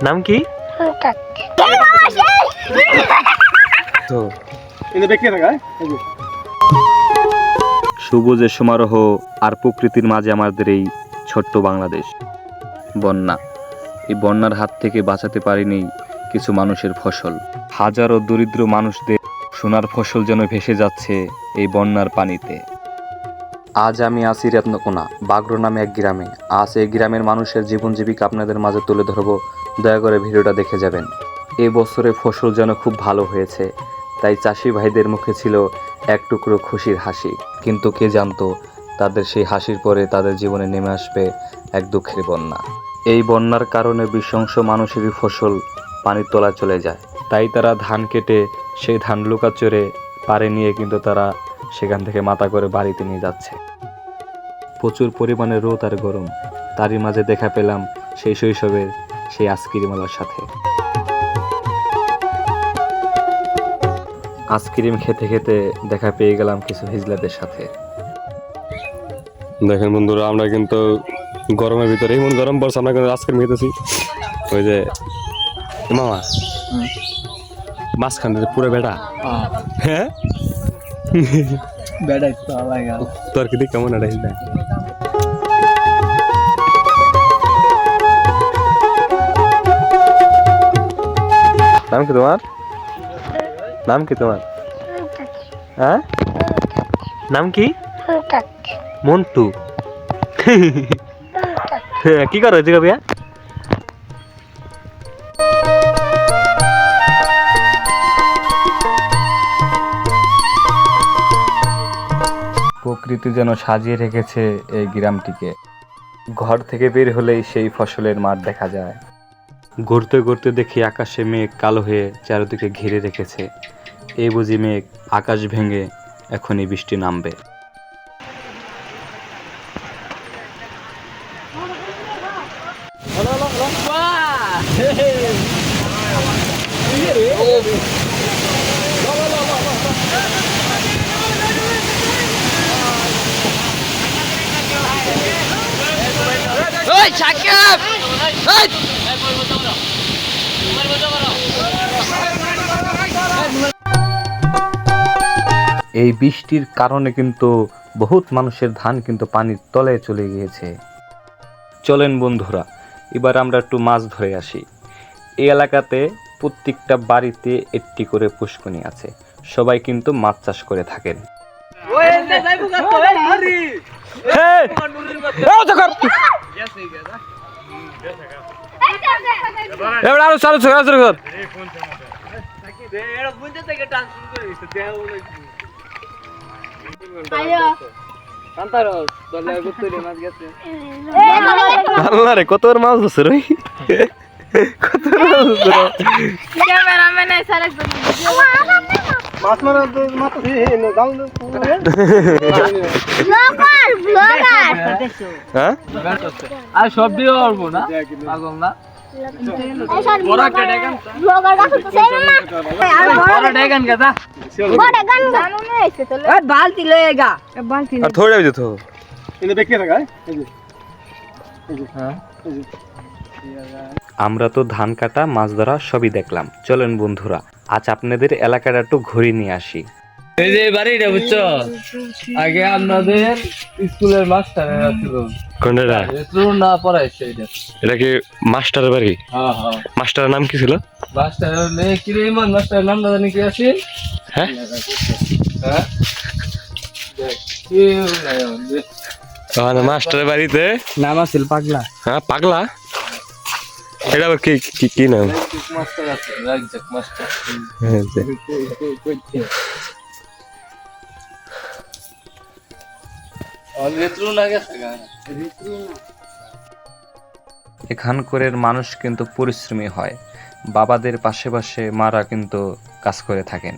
নাম কি? তো সবুজের সমারোহ আর প্রকৃতির মাঝে আমাদের এই ছোট্ট বাংলাদেশ। বন্যা, এই বন্যার হাত থেকে বাঁচাতে পারেনি কিছু মানুষের ফসল। হাজারো দরিদ্র মানুষদের সোনার ফসল যেন ভেসে যাচ্ছে এই বন্যার পানিতে। আজ আমি আছি রত্নকোনা বাগড়ো নামে এক গ্রামে। আজ এই গ্রামের মানুষের জীবন জীবিকা আপনাদের মাঝে তুলে ধরবো। দয়া করে ভিডিওটা দেখে যাবেন। এই বছরে ফসল যেন খুব ভালো হয়েছে, তাই চাষি ভাইদের মুখে ছিল এক টুকরো খুশির হাসি। কিন্তু কে জানতো তাদের সেই হাসির পরে তাদের জীবনে নেমে আসবে এক দুঃখের বন্যা। এই বন্যার কারণে বিশংশ মানুষেরই ফসল পানির তলায় চলে যায়। তাই তারা ধান কেটে সেই ধান লুকাচরে পাড়ে নিয়ে কিন্তু তারা সেখান থেকে মাথা করে বাড়িতে নিয়ে যাচ্ছে। প্রচুর পরিমাণে রোদ আর গরম, তারই মাঝে দেখা পেলাম সেই শৈশবের সেই আইসক্রিমওয়ালার সাথে। আইসক্রিম খেতে খেতে দেখা পেয়ে গেলাম কিছু হিজলাদের সাথে। দেখেন বন্ধুরা, আমরা কিন্তু গরমের ভিতরে এমন গরম পড়ছে, আমরা কিন্তু আইসক্রিম খেতেছি। ওই যে মামা মাঝখান থেকে পুরো বেটা, হ্যাঁ বেড়াই তো আলাদা তোর কি কেমন আড়াই না? নাম কি তোমার? নাম কি তোমার? হ্যাঁ, নাম কি? মন্টু। কি করো জিগা ভাইয়া? প্রকৃতি যেন সাজিয়ে রেখেছে এই গ্রামটিকে। ঘর থেকে বের হলেই সেই ফসলের মাঠ দেখা যায়। ঘুরতে ঘুরতে দেখি আকাশে মেঘ কালো হয়ে চারিদিকে ঘিরে রেখেছে। এই বুঝি মেঘ আকাশ ভেঙে এখনই বৃষ্টি নামবে। এই বৃষ্টির কারণে কিন্তু বহুত মানুষের ধান কিন্তু পানির তলায় চলে গিয়েছে। চলেন বন্ধুরা, এবার আমরা একটু মাছ ধরে আসি। এই এলাকাতে প্রত্যেকটা বাড়িতে একটি করে পুষ্করণী আছে। সবাই কিন্তু মাছ চাষ করে থাকেন। আল্লাহ রে, কত মাছ ধরছে রে, কত মাছ আর সব দিয়ে পারবো না, পাগল না। আমরা তো ধান কাটা মাছ ধরা সবই দেখলাম। চলেন বন্ধুরা, আজ আপনাদের এলাকাটা একটু ঘুরে নিয়ে আসি। এই যে বাড়িটা বুঝছো, আগে আপনাদের স্কুলের মাস্টার ছিল কোনটা? না পড়াইছে এটা। এটা কি মাস্টারের বাড়ি? হ্যাঁ হ্যাঁ। মাস্টারের নাম কি ছিল? মাস্টার কি রে ইমান, মাস্টারের নাম জানি কি আছে? হ্যাঁ হ্যাঁ, মাস্টারের বাড়িতে নাম আছিল পাগলা। হ্যাঁ পাগলা। এটা আবার কি কি কি নাম? মাস্টার আছে, রাজ্জাক মাস্টার। এখানকার মানুষ কিন্তু পরিশ্রমী হয়। বাবাদের পাশে পাশে মারা কিন্তু কাজ করে থাকেন।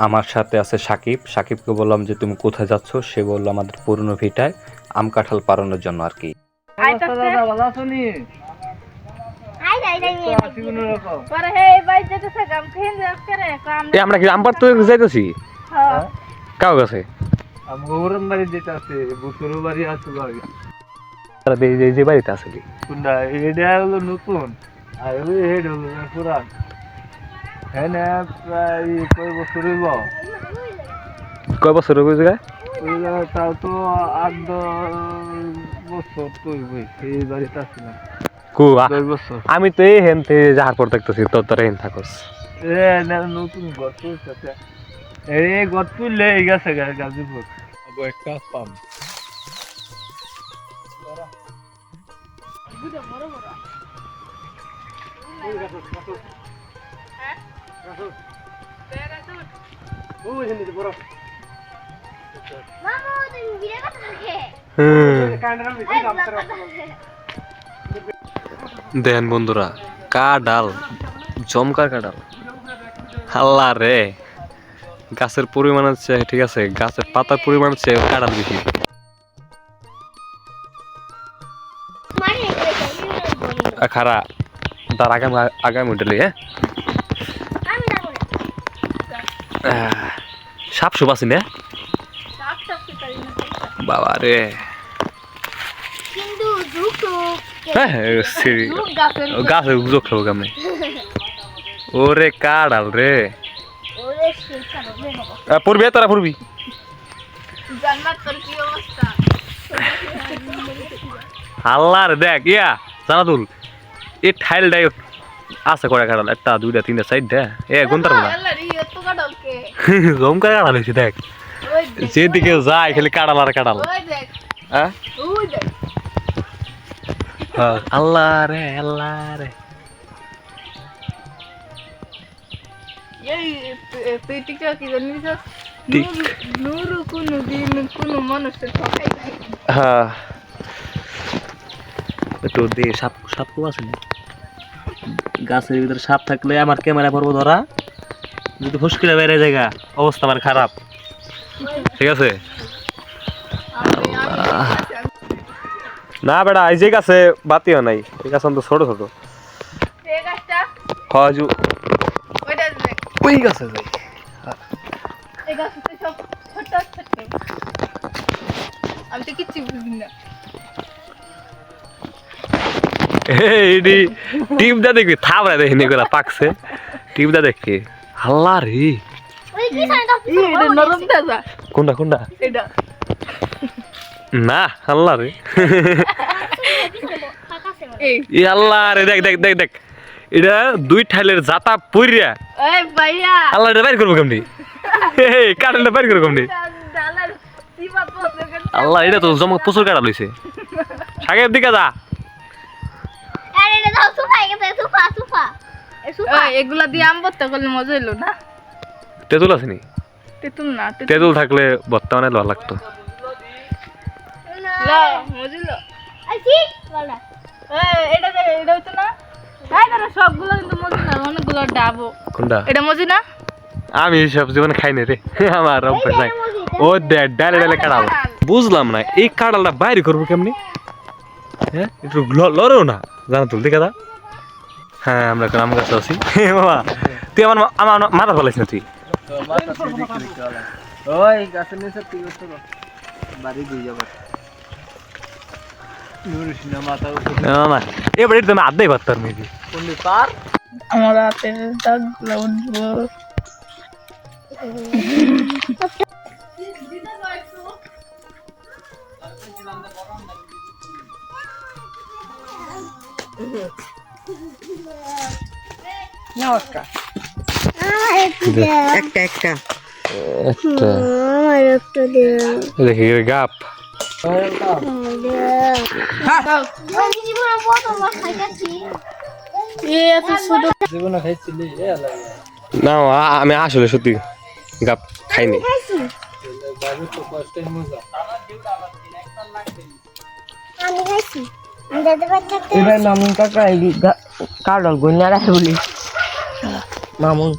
আমার সাথে আছে সাকিব। সাকিবকে বললাম যে তুমি কোথায় যাচ্ছ? সে বলল আমাদের পুরনো ভিটায় আম কাঁঠাল পাড়ানোর জন্য আর কি। আমরা কি আম পাড়তে যাইতেছি? কাউ কাছে আমার বাড়ি যেটা আছে বছরের বাড়ি আছে বাড়ি যে বাড়িতে আসলি কোনটা এটা হলো নতুন আর ওই হেড হলো পুরান হ্যাঁ না প্রায় কয় বছর হইব কয় বছর হয়ে গেছে ওইগুলো তাও তো 8-10 বছর তো হইবই এই বাড়িতে আসছিলাম 10 বছর আমি তো এই হেন থেকে যাহার পর দেখতেছি তোর হেন থাকস নতুন ঘর তুলছে এই ঘর তুললে এই গেছে গাজীপুর একটা পাম দেন বন্ধুরা কাঁঠাল জমকার কাঁঠাল আল্লাহ রে গাছের পরিমাণ হচ্ছে ঠিক আছে গাছের পাতার পরিমাণ হচ্ছে কাঁঠাল বেশি খারা তার আগামী উঠলি হ্যাঁ সাপ সুপ আছি না বাবা রে গাছে যোগ খাবো কেমনি ওরে কাঁঠাল রে পড়বি তোরা পড়বি আল্লাহ রে দেখ ইয়া জানাতুল এই ঠাইলটাই আছে কড়া কাঁঠাল 1 2 3 4 এ গুনতার না জমকা কাঁঠাল হয়েছে দেখ যেদিকে যায় খালি কাঁঠাল আর কাঁঠাল আল্লাহ রে হ্যাঁ একটু দিয়ে সাপ আছে গাছের ভিতরে সাপ থাকলে আমার ক্যামেরা পড়বো ধরা যদি মুশকিলে বেড়ে জায়গা অবস্থা আমার খারাপ ঠিক আছে না বেটা এই যে গাছে বাতিও নাই এই গাছ তো ছোট ছোট ওই গাছে যাই আমি তো কিচ্ছু বুঝি না টিপটা দেখবি থাবড়া দেখি নিগুলা পাকছে টিপটা দেখি আল্লাহ রে কোনটা না আল্লাহ রে আল্লাহ রে দেখ দেখ দেখ দেখ এটা 2 ঠাইলের জাতা পইরা আল্লাহ রে বাইর করবো কেমনি কাঁঠালটা বাইর করবো কেমনি আল্লাহ এটা তো জমা প্রচুর কাঁঠাল হইছে সাগের দিকে যা এগুলা দিয়ে আম ভর্তা করলে মজা হইলো না তেঁতুল আসেনি তেঁতুল না তেঁতুল থাকলে ভর্তা মানে ভালো লাগতো সবগুলো কিন্তু মজি না অনেকগুলো ডাবো কোনটা এটা মজি না আমি সব জীবনে খাই না রে আমার অভ্যাস নাই ও ডালে ডালে কাঁঠাল বুঝলাম না এই কাঁঠালটা বাইরে করবো কেমনি হ্যাঁ একটু লড়েও না জানা তুল দেখা দা হ্যাঁ আমরা আম গাছে আছি বাবা তুই আমার মাথা ফেলাইস না তুই ওই গাছের নিচে তুই বাড়ি দিয়ে যাবার না এবার এটা আমি আড্ডাই পারতাম মেবি আমার হাতে দাগগুলো উঠবো নমস্কার একটা দেখি গাপ জীবনে খাইছিলি না আমি আসলে সত্যি গাপ খাইনি এবার মামুন কাকা কারণ গন্যা রাখে বলি মামুন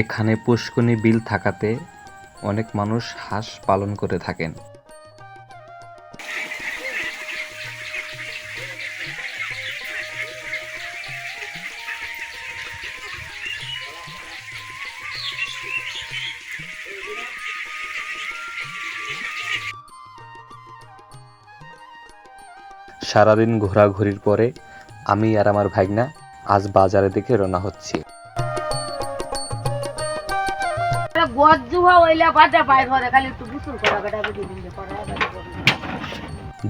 এখানে পুষ্করণী বিল থাকাতে অনেক মানুষ হাঁস পালন করে থাকেন। সারাদিন ঘোরাঘুরির পরে আমি আর আমার ভাগনা আজ বাজারের দিকে রওনা হচ্ছি।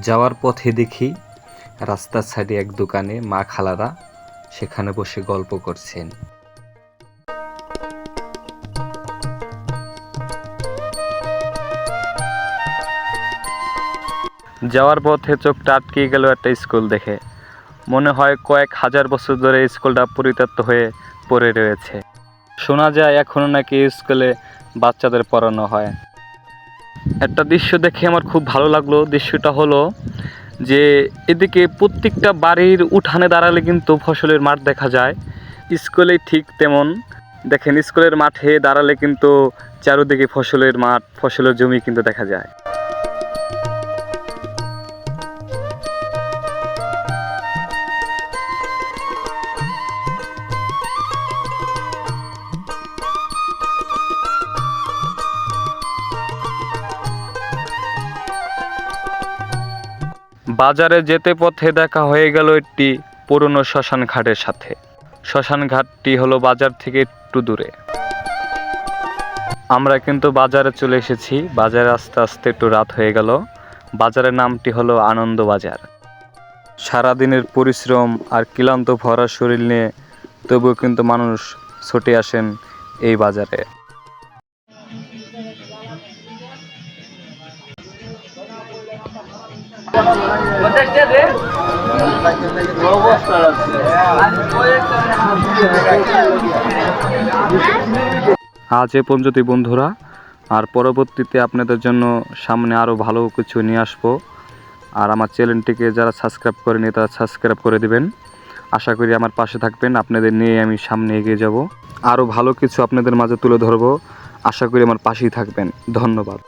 যাওয়ার পথে দেখি রাস্তার সাইডে এক দোকানে মা খালারা সেখানে বসে গল্প করছেন। যাওয়ার পথে চোখটা আটকে গেল একটা স্কুল দেখে। মনে হয় কয়েক হাজার বছর ধরে স্কুলটা পরিত্যক্ত হয়ে পড়ে রয়েছে। শোনা যায় এখনো নাকি স্কুলে বাচ্চাদের পড়ানো হয়। একটা দৃশ্য দেখে আমার খুব ভালো লাগলো। দৃশ্যটা হলো যে এদিকে প্রত্যেকটা বাড়ির উঠানে দাঁড়ালে কিন্তু ফসলের মাঠ দেখা যায়। স্কুলে ঠিক তেমন দেখেন, স্কুলের মাঠে দাঁড়ালে কিন্তু চারদিকে ফসলের মাঠ, ফসলের জমি কিন্তু দেখা যায়। বাজারে যেতে পথে দেখা হয়ে গেল একটি পুরনো শ্মশান ঘাটের সাথে। শ্মশান ঘাটটি হলো বাজার থেকে একটু দূরে। আমরা কিন্তু বাজারে চলে এসেছি। বাজারে আস্তে আস্তে একটু রাত হয়ে গেল। বাজারের নামটি হলো আনন্দ বাজার। সারাদিনের পরিশ্রম আর ক্লান্ত ভরা শরীর নিয়ে তবুও কিন্তু মানুষ ছুটে আসেন এই বাজারে। আজ এ পর্যন্তই বন্ধুরা, আর পরবর্তীতে আপনাদের জন্য সামনে আরও ভালো কিছু নিয়ে আসবো। আর আমার চ্যানেলটিকে যারা সাবস্ক্রাইব করেনি তারা সাবস্ক্রাইব করে দিবেন। আশা করি আমার পাশে থাকবেন। আপনাদের নিয়ে আমি সামনে এগিয়ে যাব, আরও ভালো কিছু আপনাদের মাঝে তুলে ধরবো। আশা করি আমার পাশেই থাকবেন। ধন্যবাদ।